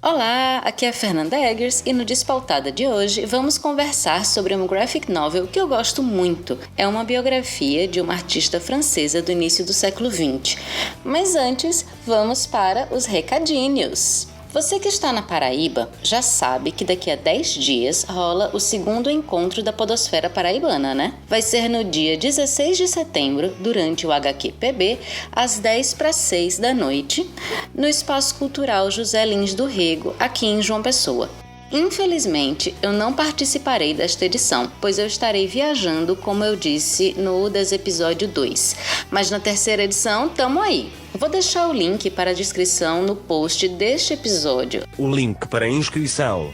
Olá, aqui é a Fernanda Eggers e no Despautada de hoje vamos conversar sobre um graphic novel que eu gosto muito. É uma biografia de uma artista francesa do início do século XX. Mas antes, vamos para os recadinhos. Você que está na Paraíba já sabe que daqui a 10 dias rola o segundo encontro da Podosfera Paraibana, né? Vai ser no dia 16 de setembro, durante o HQPB, às 10:06 da noite, no Espaço Cultural José Lins do Rego, aqui em João Pessoa. Infelizmente, eu não participarei desta edição, pois eu estarei viajando, como eu disse no episódio 2. Mas na terceira edição, tamo aí. Vou deixar o link para a descrição no post deste episódio. O link para a inscrição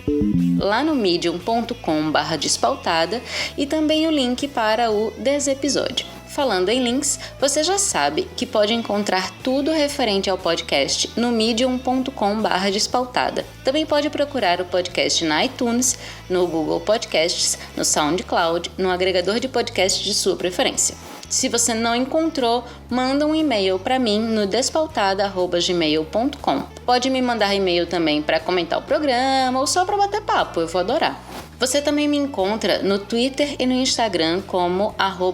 lá no medium.com/despautada e também o link para o desepisódio. Falando em links, você já sabe que pode encontrar tudo referente ao podcast no medium.com/despautada. Também pode procurar o podcast na iTunes, no Google Podcasts, no SoundCloud, no agregador de podcast de sua preferência. Se você não encontrou, manda um e-mail para mim no despautada@gmail.com. Pode me mandar e-mail também para comentar o programa ou só para bater papo, eu vou adorar. Você também me encontra no Twitter e no Instagram como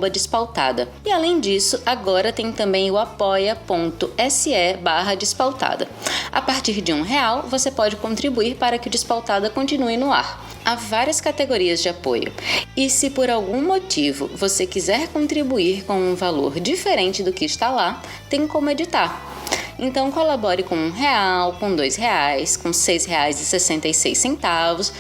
@despautada. E além disso, agora tem também o apoia.se/despautada. A partir de R$1, você pode contribuir para que o Despautada continue no ar. Há várias categorias de apoio. E se por algum motivo você quiser contribuir com um valor diferente do que está lá, tem como editar. Então colabore com R$1, com R$2, com R$6,66.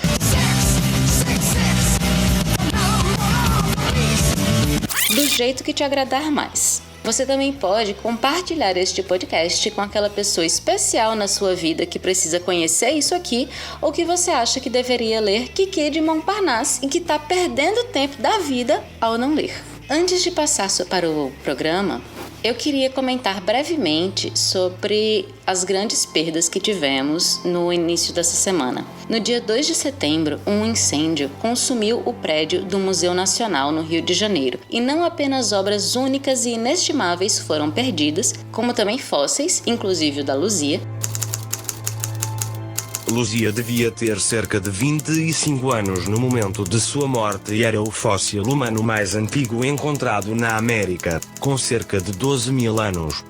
Do jeito que te agradar mais. Você também pode compartilhar este podcast com aquela pessoa especial na sua vida que precisa conhecer isso aqui ou que você acha que deveria ler Kiki de Montparnasse e que está perdendo tempo da vida ao não ler. Antes de passar para o programa, eu queria comentar brevemente sobre as grandes perdas que tivemos no início dessa semana. No dia 2 de setembro, um incêndio consumiu o prédio do Museu Nacional no Rio de Janeiro. E não apenas obras únicas e inestimáveis foram perdidas, como também fósseis, inclusive o da Luzia. Luzia devia ter cerca de 25 anos no momento de sua morte e era o fóssil humano mais antigo encontrado na América, com cerca de 12.000 anos.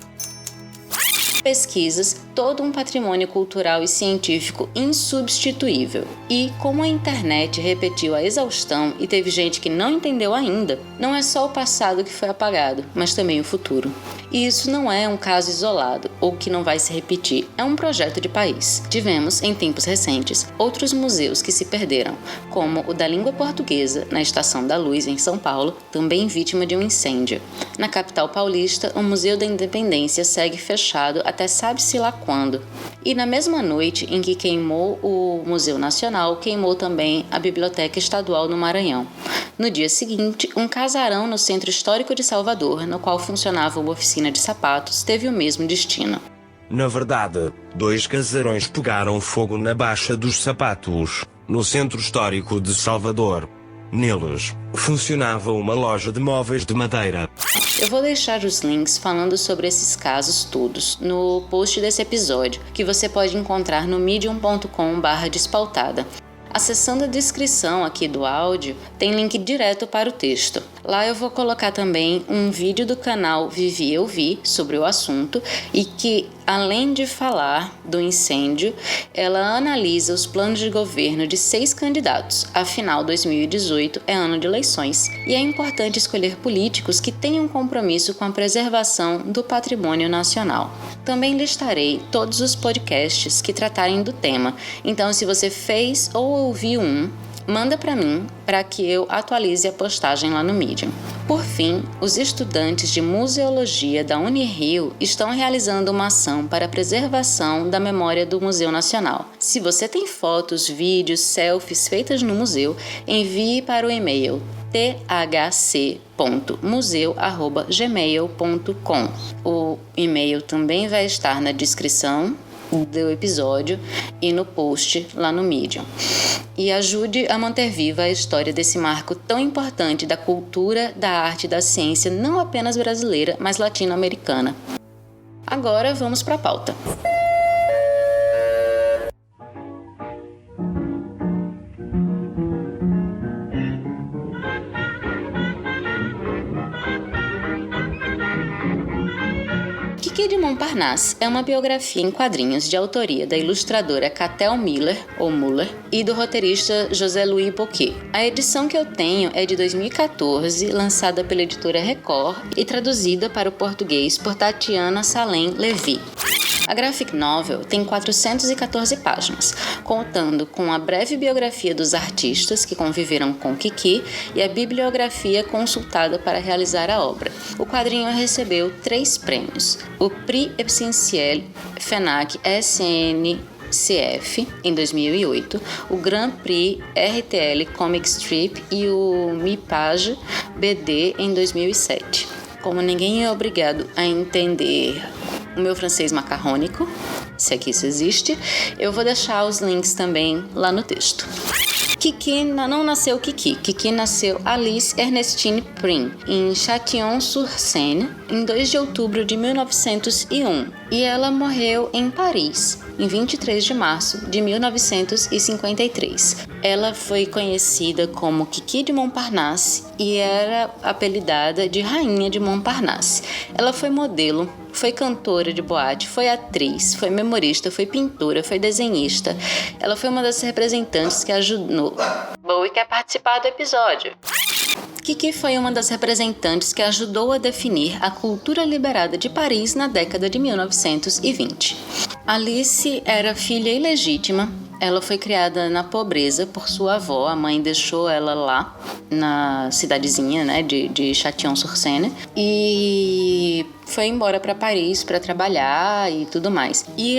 Pesquisas, todo um patrimônio cultural e científico insubstituível. E como a internet repetiu a exaustão e teve gente que não entendeu ainda, não é só o passado que foi apagado, mas também o futuro. E isso não é um caso isolado ou que não vai se repetir, é um projeto de país. Tivemos, em tempos recentes, outros museus que se perderam, como o da língua portuguesa, na Estação da Luz, em São Paulo, também vítima de um incêndio. Na capital paulista, o Museu da Independência segue fechado até sabe-se lá quando. E na mesma noite em que queimou o Museu Nacional, queimou também a Biblioteca Estadual no Maranhão. No dia seguinte, um casarão no Centro Histórico de Salvador, no qual funcionava uma oficina de sapatos, teve o mesmo destino. Na verdade, 2 casarões pegaram fogo na Baixa dos Sapatos, no Centro Histórico de Salvador. Neles, funcionava uma loja de móveis de madeira. Eu vou deixar os links falando sobre esses casos todos no post desse episódio, que você pode encontrar no medium.com/despautada. Acessando a descrição aqui do áudio, tem link direto para o texto. Lá eu vou colocar também um vídeo do canal Vivi Eu Vi sobre o assunto e que, além de falar do incêndio, ela analisa os planos de governo de 6 candidatos. Afinal, 2018 é ano de eleições e é importante escolher políticos que tenham compromisso com a preservação do patrimônio nacional. Também listarei todos os podcasts que tratarem do tema, então se você fez ou ouviu manda para mim para que eu atualize a postagem lá no Medium. Por fim, os estudantes de museologia da Unirio estão realizando uma ação para a preservação da memória do Museu Nacional. Se você tem fotos, vídeos, selfies feitas no museu, envie para o e-mail thc.museu@gmail.com. O e-mail também vai estar na descrição do episódio e no post lá no Medium. E ajude a manter viva a história desse marco tão importante da cultura, da arte e da ciência, não apenas brasileira, mas latino-americana. Agora vamos para a pauta. Kiki de Montparnasse é uma biografia em quadrinhos de autoria da ilustradora Catel Miller, ou Muller, e do roteirista José-Louis Bocquet. A edição que eu tenho é de 2014, lançada pela editora Record e traduzida para o português por Tatiana Salem Levy. A graphic novel tem 414 páginas, contando com a breve biografia dos artistas que conviveram com Kiki e a bibliografia consultada para realizar a obra. O quadrinho recebeu 3 prêmios: o Prix Essentiel FENAC SNCF em 2008, o Grand Prix RTL Comic Strip e o Mi-Page BD em 2007. Como ninguém é obrigado a entender o meu francês macarrônico, se aqui isso existe, eu vou deixar os links também lá no texto. Kiki não nasceu Kiki. Kiki nasceu Alice Ernestine Prim, em Châtillon-sur-Seine, em 2 de outubro de 1901. E ela morreu em Paris, em 23 de março de 1953. Ela foi conhecida como Kiki de Montparnasse e era apelidada de Rainha de Montparnasse. Ela foi modelo, foi cantora de boate, foi atriz, foi memorista, foi pintora, foi desenhista. Ela foi uma das representantes que ajudou. Bowie quer participar do episódio. Kiki foi uma das representantes que ajudou a definir a cultura liberada de Paris na década de 1920. Alice era filha ilegítima. Ela foi criada na pobreza por sua avó. A mãe deixou ela lá na cidadezinha, né, de Châtillon-sur-Seine e foi embora para Paris para trabalhar e tudo mais. E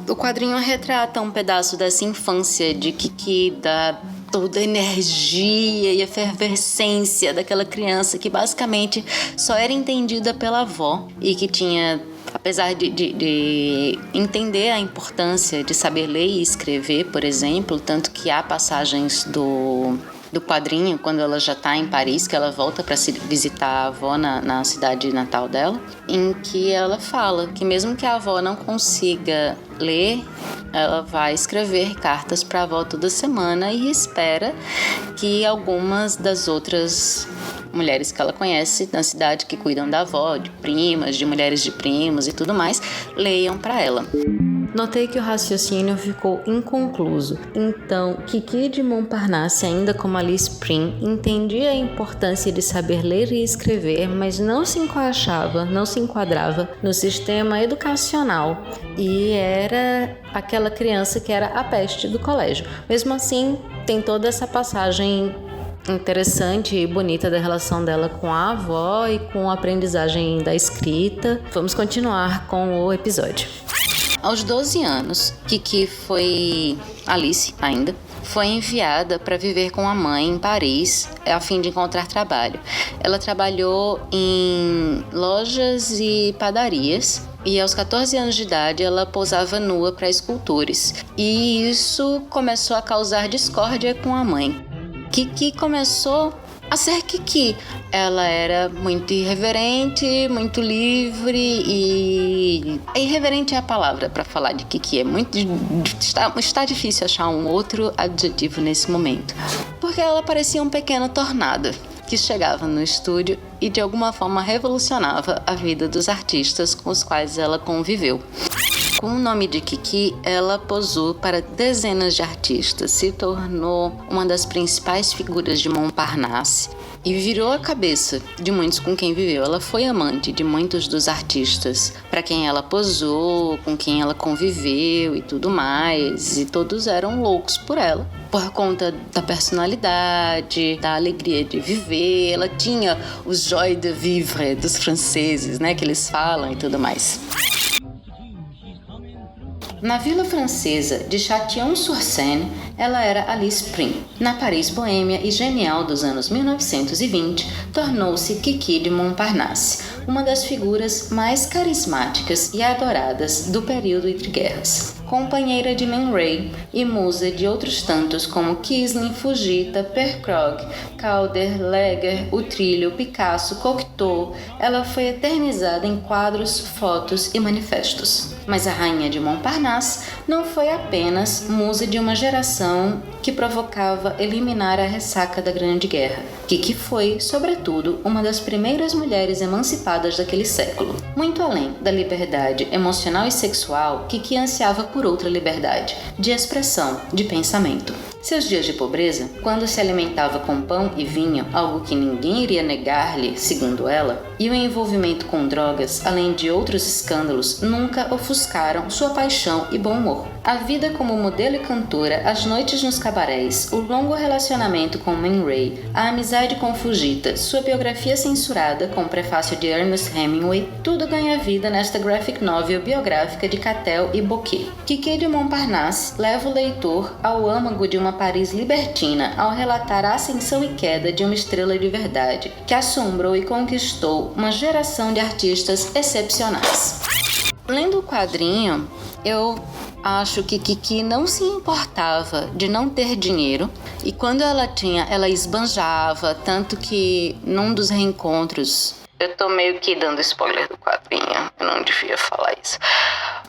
o quadrinho retrata um pedaço dessa infância de Kiki, toda a energia e efervescência daquela criança que basicamente só era entendida pela avó e que tinha, apesar de entender a importância de saber ler e escrever, por exemplo, tanto que há passagens do quadrinho, quando ela já está em Paris, que ela volta para visitar a avó na cidade natal dela, em que ela fala que mesmo que a avó não consiga ler, ela vai escrever cartas para a avó toda semana e espera que algumas das outras mulheres que ela conhece na cidade que cuidam da avó, de primas, de mulheres de primos e tudo mais, leiam para ela. Notei que o raciocínio ficou inconcluso. Então, Kiki de Montparnasse, ainda como Alice Prim, entendia a importância de saber ler e escrever, mas não se enquadrava no sistema educacional e era aquela criança que era a peste do colégio. Mesmo assim, tem toda essa passagem interessante e bonita da relação dela com a avó e com a aprendizagem da escrita. Vamos continuar com o episódio. Aos 12 anos, Alice ainda, foi enviada para viver com a mãe em Paris a fim de encontrar trabalho. Ela trabalhou em lojas e padarias e aos 14 anos de idade ela posava nua para escultores. E isso começou a causar discórdia com a mãe. Kiki começou a ser Kiki. Ela era muito irreverente, muito livre e... Irreverente é a palavra para falar de Kiki. Está difícil achar um outro adjetivo nesse momento. Porque ela parecia um pequeno tornado que chegava no estúdio e de alguma forma revolucionava a vida dos artistas com os quais ela conviveu. Com o nome de Kiki, ela posou para dezenas de artistas, se tornou uma das principais figuras de Montparnasse e virou a cabeça de muitos com quem viveu. Ela foi amante de muitos dos artistas para quem ela posou, com quem ela conviveu e tudo mais, e todos eram loucos por ela, por conta da personalidade, da alegria de viver. Ela tinha o joie de vivre dos franceses, né, que eles falam e tudo mais. Na vila francesa de Châtillon-sur-Seine, ela era Alice Prim. Na Paris boêmia e genial dos anos 1920, tornou-se Kiki de Montparnasse, uma das figuras mais carismáticas e adoradas do período entre guerras. Companheira de Man Ray e musa de outros tantos como Kisling, Fujita, Percrog, Calder, Leger, Utrillo, Picasso, Cocteau, ela foi eternizada em quadros, fotos e manifestos. Mas a rainha de Montparnasse não foi apenas musa de uma geração que provocava eliminar a ressaca da Grande Guerra. Kiki foi, sobretudo, uma das primeiras mulheres emancipadas daquele século. Muito além da liberdade emocional e sexual, Kiki ansiava por outra liberdade, de expressão, de pensamento. Seus dias de pobreza, quando se alimentava com pão e vinho, algo que ninguém iria negar-lhe, segundo ela, e o envolvimento com drogas, além de outros escândalos, nunca ofuscaram sua paixão e bom humor. A vida como modelo e cantora, as noites nos cabarés, o longo relacionamento com Man Ray, a amizade com Fujita, sua biografia censurada com o prefácio de Ernest Hemingway, tudo ganha vida nesta graphic novel biográfica de Catel e Bocquet. Kiki de Montparnasse leva o leitor ao âmago de uma Paris libertina ao relatar a ascensão e queda de uma estrela de verdade, que assombrou e conquistou uma geração de artistas excepcionais. Lendo o quadrinho, eu acho que Kiki não se importava de não ter dinheiro, e quando ela tinha, ela esbanjava, tanto que num dos reencontros, eu tô meio que dando spoiler do quadrinho, eu não devia falar isso,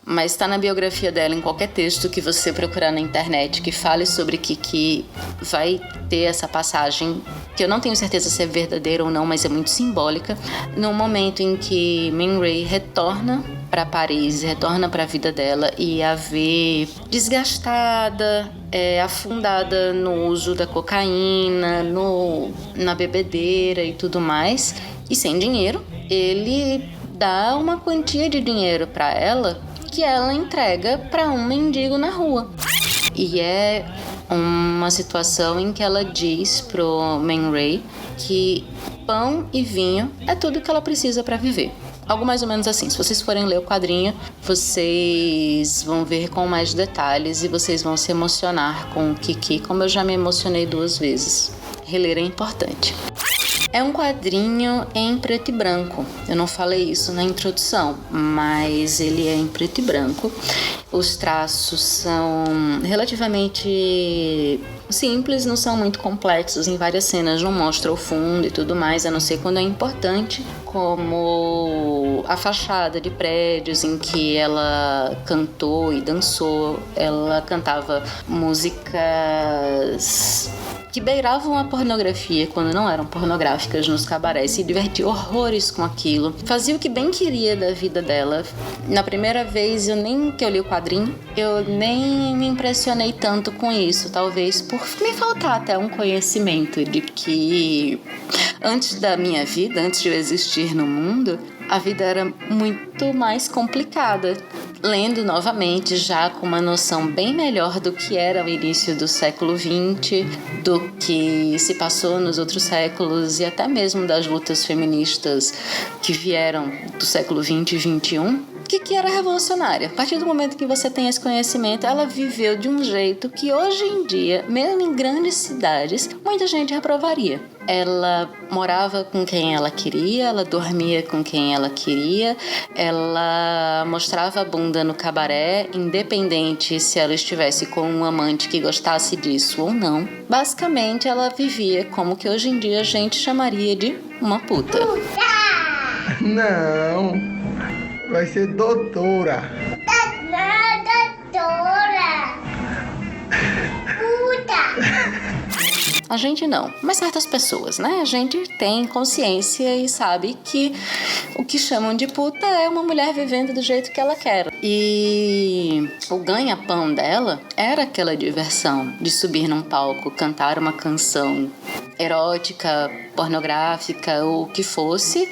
mas está na biografia dela, em qualquer texto que você procurar na internet que fale sobre Kiki, vai ter essa passagem, que eu não tenho certeza se é verdadeira ou não, mas é muito simbólica, no momento em que Man Ray retorna para Paris, retorna para a vida dela e a vê desgastada, afundada no uso da cocaína, na bebedeira e tudo mais, e sem dinheiro, ele dá uma quantia de dinheiro para ela que ela entrega para um mendigo na rua. E é uma situação em que ela diz pro Man Ray que pão e vinho é tudo que ela precisa para viver. Algo mais ou menos assim. Se vocês forem ler o quadrinho, vocês vão ver com mais detalhes e vocês vão se emocionar com o Kiki, como eu já me emocionei 2 vezes. Reler é importante. É um quadrinho em preto e branco. Eu não falei isso na introdução, mas ele é em preto e branco. Os traços são relativamente simples, não são muito complexos. Em várias cenas não mostra o fundo e tudo mais, a não ser quando é importante, como a fachada de prédios em que ela cantou e dançou. Ela cantava músicas que beiravam a pornografia quando não eram pornográficas nos cabarés, se divertia horrores com aquilo, fazia o que bem queria da vida dela. Na primeira vez que eu li o quadrinho, eu nem me impressionei tanto com isso, talvez por me faltar até um conhecimento de que antes da minha vida, antes de eu existir no mundo, a vida era muito mais complicada. Lendo novamente, já com uma noção bem melhor do que era o início do século XX, do que se passou nos outros séculos e até mesmo das lutas feministas que vieram do século XX e XXI, que era revolucionária. A partir do momento que você tem esse conhecimento, ela viveu de um jeito que hoje em dia, mesmo em grandes cidades, muita gente reprovaria. Ela morava com quem ela queria, ela dormia com quem ela queria, ela mostrava a bunda no cabaré, independente se ela estivesse com um amante que gostasse disso ou não. Basicamente, ela vivia como que hoje em dia a gente chamaria de uma puta. Não, vai ser doutora. Doutora. Puta. A gente não, mas certas pessoas, né? A gente tem consciência e sabe que o que chamam de puta é uma mulher vivendo do jeito que ela quer. E o ganha-pão dela era aquela diversão de subir num palco, cantar uma canção erótica, pornográfica ou o que fosse,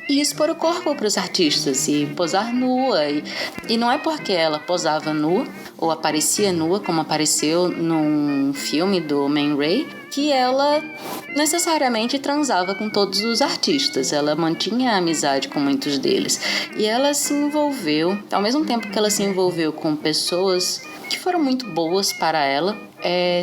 e expor o corpo para os artistas e posar nua. E não é porque ela posava nua ou aparecia nua, como apareceu num filme do Man Ray, que ela necessariamente transava com todos os artistas. Ela mantinha a amizade com muitos deles. E ela se envolveu, ao mesmo tempo que ela se envolveu com pessoas que foram muito boas para ela,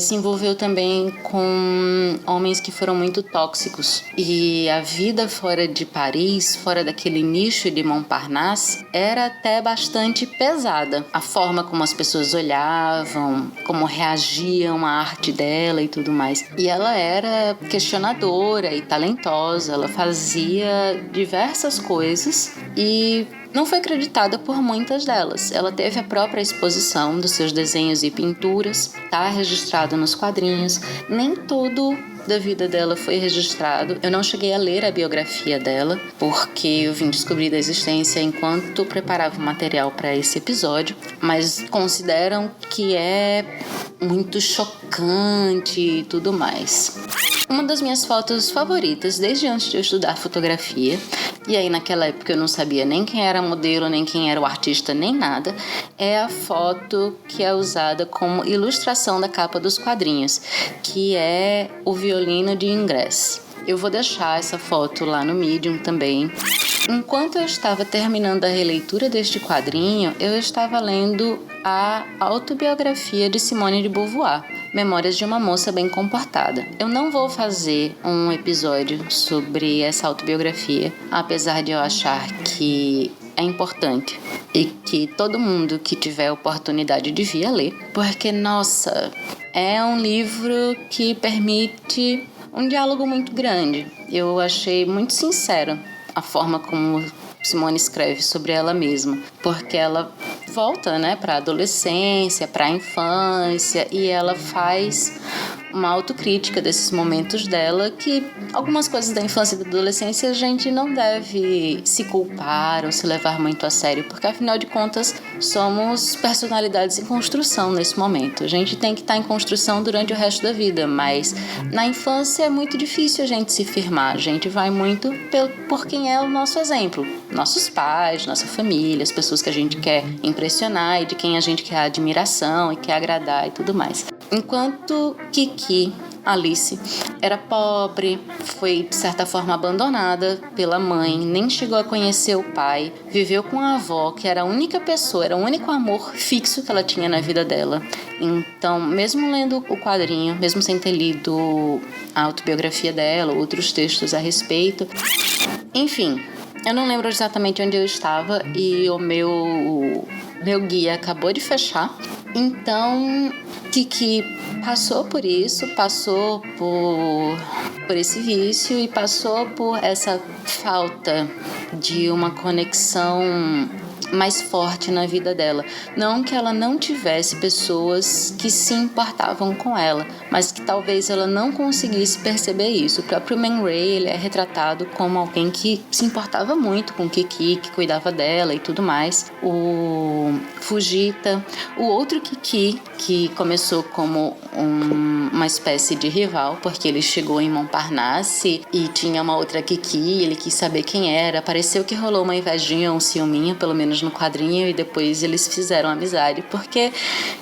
se envolveu também com homens que foram muito tóxicos. E a vida fora de Paris, fora daquele nicho de Montparnasse, era até bastante pesada. A forma como as pessoas olhavam, como reagiam à arte dela e tudo mais. E ela era questionadora e talentosa, ela fazia diversas coisas e não foi creditada por muitas delas. Ela teve a própria exposição dos seus desenhos e pinturas, tá registrado nos quadrinhos. Nem todo da vida dela foi registrado. Eu não cheguei a ler a biografia dela, porque eu vim descobrir da existência enquanto preparava o material para esse episódio, mas consideram que é muito chocante e tudo mais. Uma das minhas fotos favoritas, desde antes de eu estudar fotografia, e aí naquela época eu não sabia nem quem era modelo, nem quem era o artista, nem nada, é a foto que é usada como ilustração da capa dos quadrinhos, que é o violino de Ingress. Eu vou deixar essa foto lá no Medium também. Enquanto eu estava terminando a releitura deste quadrinho, eu estava lendo a autobiografia de Simone de Beauvoir, Memórias de uma Moça Bem Comportada. Eu não vou fazer um episódio sobre essa autobiografia, apesar de eu achar que é importante e que todo mundo que tiver oportunidade devia ler, porque, nossa, é um livro que permite um diálogo muito grande. Eu achei muito sincero a forma como Simone escreve sobre ela mesma, porque ela volta, né, para a adolescência, para a infância, e ela faz uma autocrítica desses momentos dela, que algumas coisas da infância e da adolescência a gente não deve se culpar ou se levar muito a sério, porque afinal de contas somos personalidades em construção nesse momento. A gente tem que estar em construção durante o resto da vida, mas na infância é muito difícil a gente se firmar. A gente vai muito por quem é o nosso exemplo, nossos pais, nossa família, as pessoas que a gente quer impressionar e de quem a gente quer admiração e quer agradar e tudo mais. Enquanto Kiki, Alice, era pobre, foi de certa forma abandonada pela mãe, nem chegou a conhecer o pai, viveu com a avó, que era a única pessoa, era o único amor fixo que ela tinha na vida dela. Então, mesmo lendo o quadrinho, mesmo sem ter lido a autobiografia dela, outros textos a respeito, enfim, eu não lembro exatamente onde eu estava e o meu guia acabou de fechar. Então, Kiki passou por isso, passou por esse vício e passou por essa falta de uma conexão mais forte na vida dela. Não que ela não tivesse pessoas que se importavam com ela, mas que talvez ela não conseguisse perceber isso. O próprio Man Ray, ele é retratado como alguém que se importava muito com Kiki, que cuidava dela e tudo mais. O Fujita, o outro Kiki, que começou como uma espécie de rival, porque ele chegou em Montparnasse e tinha uma outra Kiki, ele quis saber quem era. Pareceu que rolou uma invejinha, um ciúminho, pelo menos no quadrinho, e depois eles fizeram amizade, porque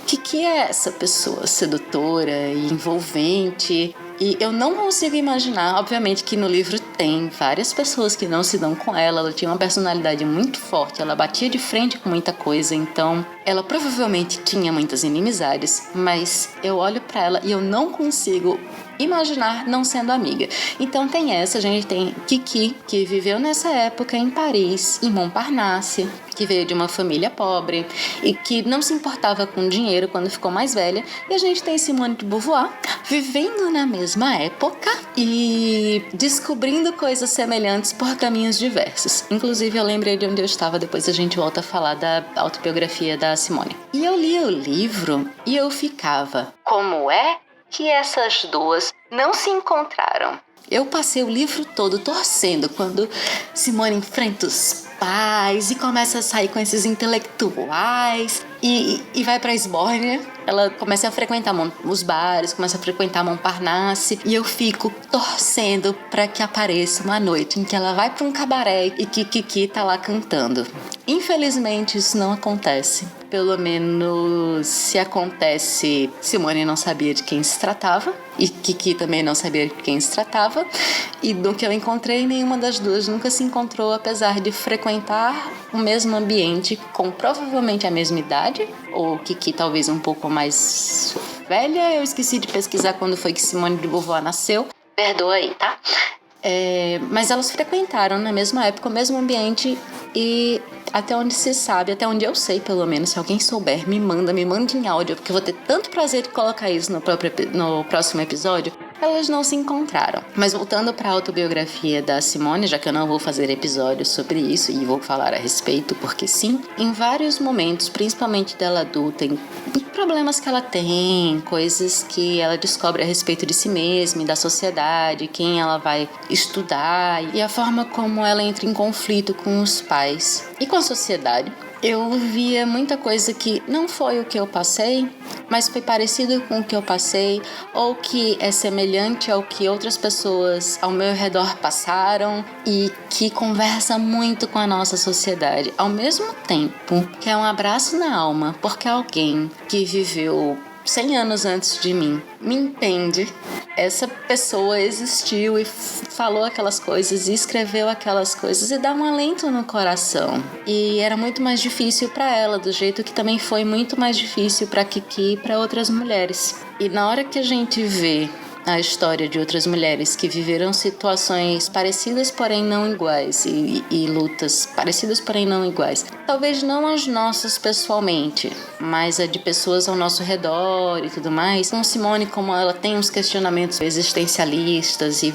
Kiki é essa pessoa sedutora e envolvente. E eu não consigo imaginar, obviamente que no livro tem várias pessoas que não se dão com ela, ela tinha uma personalidade muito forte, ela batia de frente com muita coisa, então ela provavelmente tinha muitas inimizades, mas eu olho pra ela e eu não consigo imaginar não sendo amiga. Então tem essa, a gente tem Kiki, que viveu nessa época em Paris, em Montparnasse, que veio de uma família pobre e que não se importava com dinheiro quando ficou mais velha. E a gente tem Simone de Beauvoir vivendo na mesma época e descobrindo coisas semelhantes por caminhos diversos. Inclusive, eu lembrei de onde eu estava, depois a gente volta a falar da autobiografia da Simone. E eu li o livro e eu ficava, como é que essas duas não se encontraram? Eu passei o livro todo torcendo quando Simone enfrenta os pais e começa a sair com esses intelectuais e vai pra Esbórnia. Ela começa a frequentar os bares, começa a frequentar Montparnasse e eu fico torcendo pra que apareça uma noite em que ela vai pra um cabaré e que Kiki tá lá cantando. Infelizmente isso não acontece. Pelo menos se acontece, Simone não sabia de quem se tratava e Kiki também não sabia de quem se tratava, e do que eu encontrei, nenhuma das duas nunca se encontrou, apesar de frequentar o mesmo ambiente com provavelmente a mesma idade, ou Kiki talvez um pouco mais velha. Eu esqueci de pesquisar quando foi que Simone de Beauvoir nasceu, perdoa aí, tá? Mas elas frequentaram na mesma época o mesmo ambiente e até onde se sabe, até onde eu sei pelo menos, se alguém souber, me manda em áudio, porque eu vou ter tanto prazer de colocar isso no próximo episódio. elas não se encontraram. Mas voltando para a autobiografia da Simone, já que eu não vou fazer episódios sobre isso e vou falar a respeito, porque sim, em vários momentos, principalmente dela adulta, em problemas que ela tem, coisas que ela descobre a respeito de si mesma e da sociedade, quem ela vai estudar e a forma como ela entra em conflito com os pais e com a sociedade. Eu via muita coisa que não foi o que eu passei, mas foi parecido com o que eu passei, ou que é semelhante ao que outras pessoas ao meu redor passaram e que conversa muito com a nossa sociedade. Ao mesmo tempo que é um abraço na alma, porque alguém que viveu 100 anos antes de mim me entende. Essa pessoa existiu e falou aquelas coisas e escreveu aquelas coisas e dá um alento no coração. E era muito mais difícil para ela, do jeito que também foi muito mais difícil para Kiki e para outras mulheres. E na hora que a gente vê a história de outras mulheres que viveram situações parecidas, porém não iguais, e lutas parecidas, porém não iguais. Talvez não as nossas pessoalmente, mas a de pessoas ao nosso redor e tudo mais. Com Simone, como ela tem uns questionamentos existencialistas e...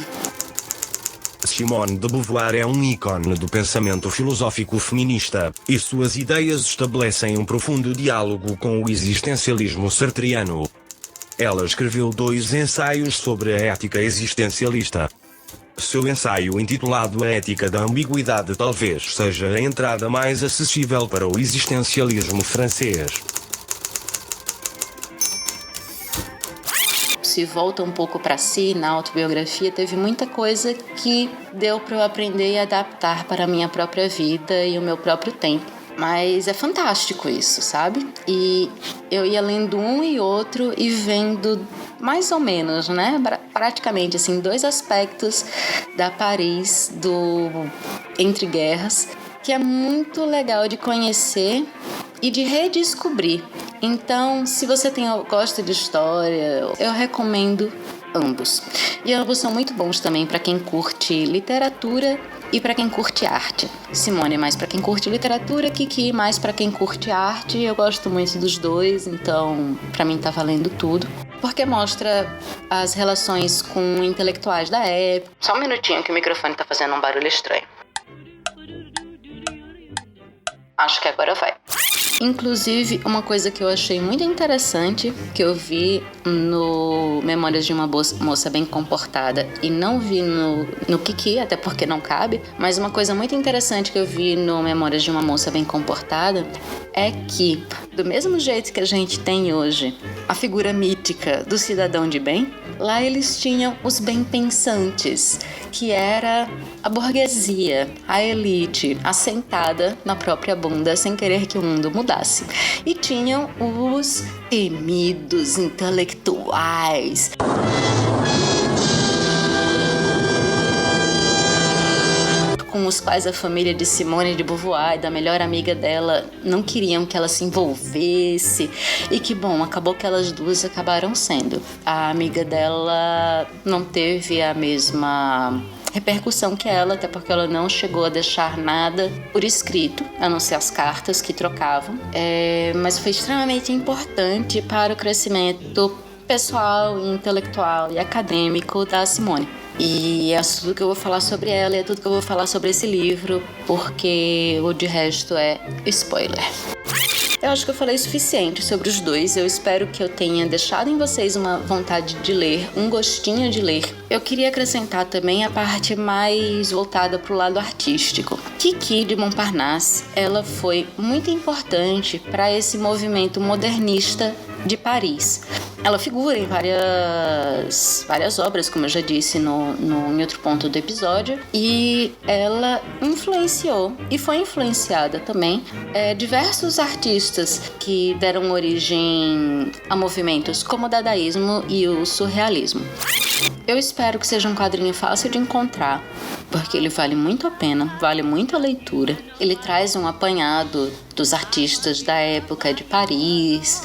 Simone de Beauvoir é um ícone do pensamento filosófico feminista, e suas ideias estabelecem um profundo diálogo com o existencialismo sartreano. Ela escreveu 2 ensaios sobre a ética existencialista. Seu ensaio, intitulado A Ética da Ambiguidade, talvez seja a entrada mais acessível para o existencialismo francês. Se volta um pouco para si, na autobiografia, teve muita coisa que deu para eu aprender e adaptar para a minha própria vida e o meu próprio tempo. Mas é fantástico isso, sabe? E eu ia lendo um e outro e vendo mais ou menos, né? Praticamente, assim, 2 aspectos da Paris do Entre Guerras, que é muito legal de conhecer e de redescobrir. Então, se você gosta de história, eu recomendo ambos. E ambos são muito bons também para quem curte literatura e para quem curte arte. Simone mais para quem curte literatura, Kiki mais para quem curte arte. Eu gosto muito dos dois, então para mim tá valendo tudo. Porque mostra as relações com intelectuais da época. Só um minutinho que o microfone tá fazendo um barulho estranho. Acho que agora vai. Inclusive, uma coisa que eu achei muito interessante, que eu vi no Memórias de uma Moça Bem Comportada e não vi no Kiki, até porque não cabe, mas uma coisa muito interessante que eu vi no Memórias de uma Moça Bem Comportada é que, do mesmo jeito que a gente tem hoje a figura mítica do cidadão de bem, lá eles tinham os bem-pensantes, que era a burguesia, a elite, assentada na própria bunda, sem querer que o mundo mudasse. E tinham os temidos intelectuais, com os quais a família de Simone de Beauvoir e da melhor amiga dela não queriam que ela se envolvesse, e que, bom, acabou que elas duas acabaram sendo. A amiga dela não teve a mesma repercussão que ela, até porque ela não chegou a deixar nada por escrito, a não ser as cartas que trocavam, mas foi extremamente importante para o crescimento pessoal, intelectual e acadêmico da Simone. E é tudo que eu vou falar sobre ela, e é tudo que eu vou falar sobre esse livro, porque o de resto é spoiler. Eu acho que eu falei o suficiente sobre os dois. Eu espero que eu tenha deixado em vocês uma vontade de ler, um gostinho de ler. Eu queria acrescentar também a parte mais voltada para o lado artístico. Kiki de Montparnasse, ela foi muito importante para esse movimento modernista de Paris. Ela figura em várias obras, como eu já disse em outro ponto do episódio, e ela influenciou e foi influenciada também diversos artistas que deram origem a movimentos como o dadaísmo e o surrealismo. Eu espero que seja um quadrinho fácil de encontrar, porque ele vale muito a pena, vale muito a leitura. Ele traz um apanhado dos artistas da época de Paris,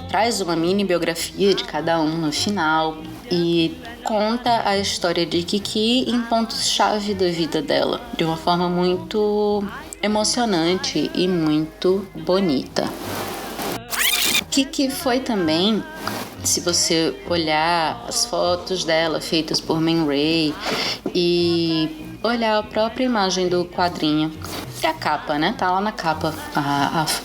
traz uma mini biografia de cada um no final e conta a história de Kiki em pontos-chave da vida dela, de uma forma muito emocionante e muito bonita. Kiki foi também se você olhar as fotos dela feitas por Man Ray e olhar a própria imagem do quadrinho, é a capa, né? Tá lá na capa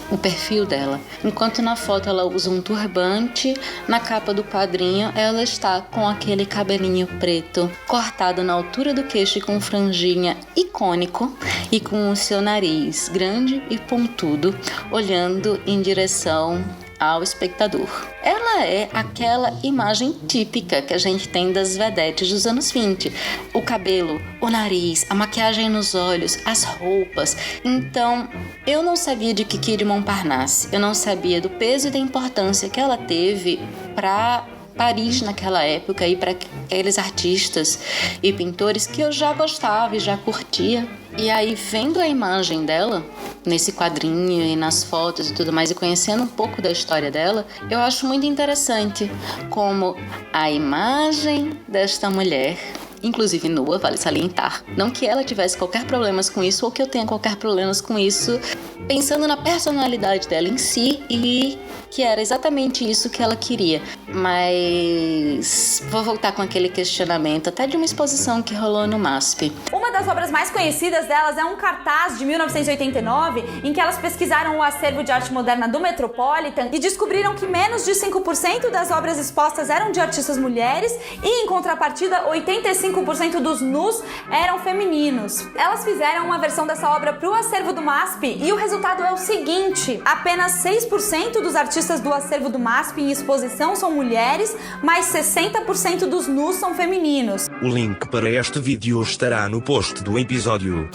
o perfil dela. Enquanto na foto ela usa um turbante, na capa do quadrinho ela está com aquele cabelinho preto cortado na altura do queixo e com franjinha icônico e com o seu nariz grande e pontudo olhando em direção ao espectador. Ela é aquela imagem típica que a gente tem das vedetes dos anos 20. O cabelo, o nariz, a maquiagem nos olhos, as roupas. Então, eu não sabia de Kiki de Montparnasse. Eu não sabia do peso e da importância que ela teve para Paris naquela época e para aqueles artistas e pintores que eu já gostava e já curtia. E aí, vendo a imagem dela nesse quadrinho e nas fotos e tudo mais, e conhecendo um pouco da história dela, eu acho muito interessante como a imagem desta mulher, inclusive nua, vale salientar, não que ela tivesse qualquer problemas com isso ou que eu tenha qualquer problemas com isso, pensando na personalidade dela em si e que era exatamente isso que ela queria. Mas vou voltar com aquele questionamento até de uma exposição que rolou no MASP. Uma das obras mais conhecidas delas é um cartaz de 1989 em que elas pesquisaram o acervo de arte moderna do Metropolitan e descobriram que menos de 5% das obras expostas eram de artistas mulheres e, em contrapartida, 85% dos nus eram femininos. Elas fizeram uma versão dessa obra para o acervo do MASP e o resultado é o seguinte: apenas 6% dos artistas do acervo do MASP em exposição são mulheres, mas 60% dos nus são femininos. O link para este vídeo estará no post do episódio.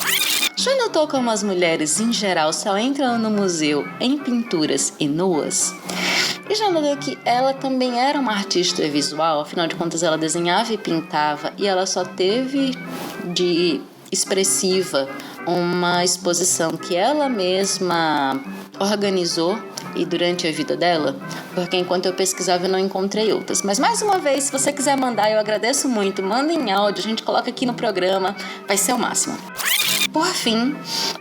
Já notou como as mulheres, em geral, só entram no museu em pinturas e nuas? E já notou que ela também era uma artista visual, afinal de contas ela desenhava e pintava, e ela só teve de expressiva uma exposição que ela mesma organizou e durante a vida dela, porque enquanto eu pesquisava eu não encontrei outras. Mas mais uma vez, se você quiser mandar, eu agradeço muito, manda em áudio, a gente coloca aqui no programa, vai ser o máximo. Por fim,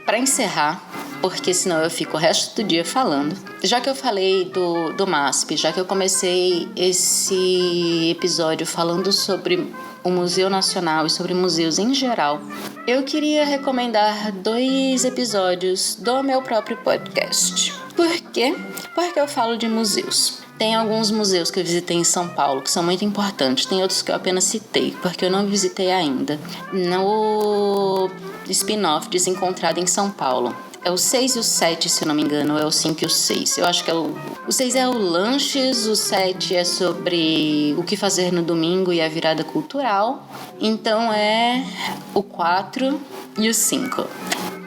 para encerrar, porque senão eu fico o resto do dia falando, já que eu falei do MASP, já que eu comecei esse episódio falando sobre o Museu Nacional e sobre museus em geral, eu queria recomendar 2 episódios do meu próprio podcast. Por quê? Porque eu falo de museus. Tem alguns museus que eu visitei em São Paulo que são muito importantes, tem outros que eu apenas citei, porque eu não visitei ainda. No spin-off Desencontrado em São Paulo, é o 6 e o 7, se eu não me engano, é o 5 e o 6. Eu acho que o 6 é o lanches, o 7 é sobre o que fazer no domingo e a virada cultural. Então é o 4 e o 5.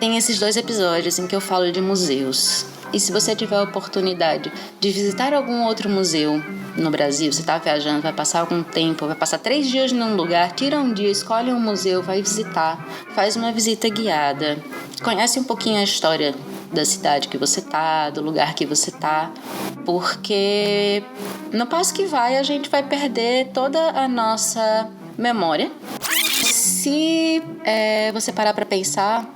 Tem esses 2 episódios em que eu falo de museus. E se você tiver a oportunidade de visitar algum outro museu no Brasil, você está viajando, vai passar algum tempo, vai passar 3 dias num lugar, tira um dia, escolhe um museu, vai visitar, faz uma visita guiada, conhece um pouquinho a história da cidade que você tá, do lugar que você tá, porque no passo que vai a gente vai perder toda a nossa memória. Se você parar para pensar,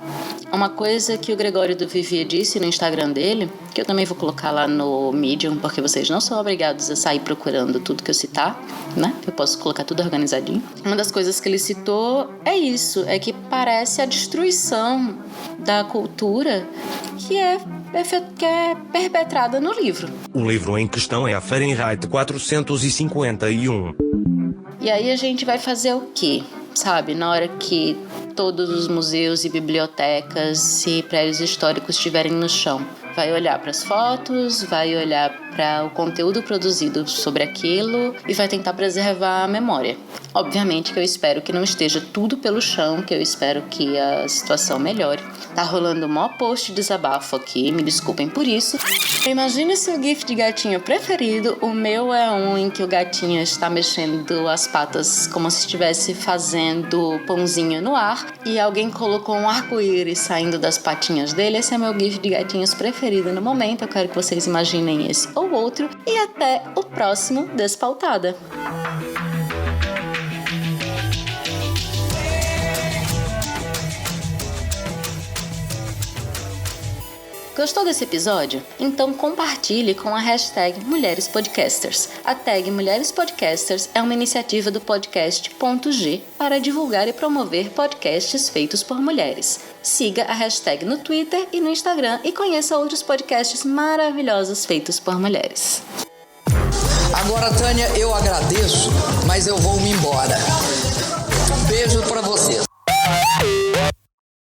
uma coisa que o Gregório do Vivier disse no Instagram dele, que eu também vou colocar lá no Medium, porque vocês não são obrigados a sair procurando tudo que eu citar, né? Eu posso colocar tudo organizadinho. Uma das coisas que ele citou é isso, é que parece a destruição da cultura que é perpetrada no livro. O livro em questão é a Fahrenheit 451. E aí a gente vai fazer o quê? Sabe, na hora que todos os museus e bibliotecas e prédios históricos estiverem no chão, vai olhar para as fotos, vai olhar para o conteúdo produzido sobre aquilo e vai tentar preservar a memória. Obviamente que eu espero que não esteja tudo pelo chão, que eu espero que a situação melhore. Tá rolando o maior post de desabafo aqui, me desculpem por isso. Imagine seu gif de gatinho preferido, o meu é um em que o gatinho está mexendo as patas como se estivesse fazendo pãozinho no ar e alguém colocou um arco-íris saindo das patinhas dele. Esse é meu gif de gatinhos preferido no momento, eu quero que vocês imaginem esse ou outro e até o próximo Despautada. Gostou desse episódio? Então compartilhe com a hashtag Mulheres Podcasters. A tag Mulheres Podcasters é uma iniciativa do podcast .g para divulgar e promover podcasts feitos por mulheres. Siga a hashtag no Twitter e no Instagram e conheça outros podcasts maravilhosos feitos por mulheres. Agora, Tânia, eu agradeço, mas eu vou me embora. Beijo pra vocês.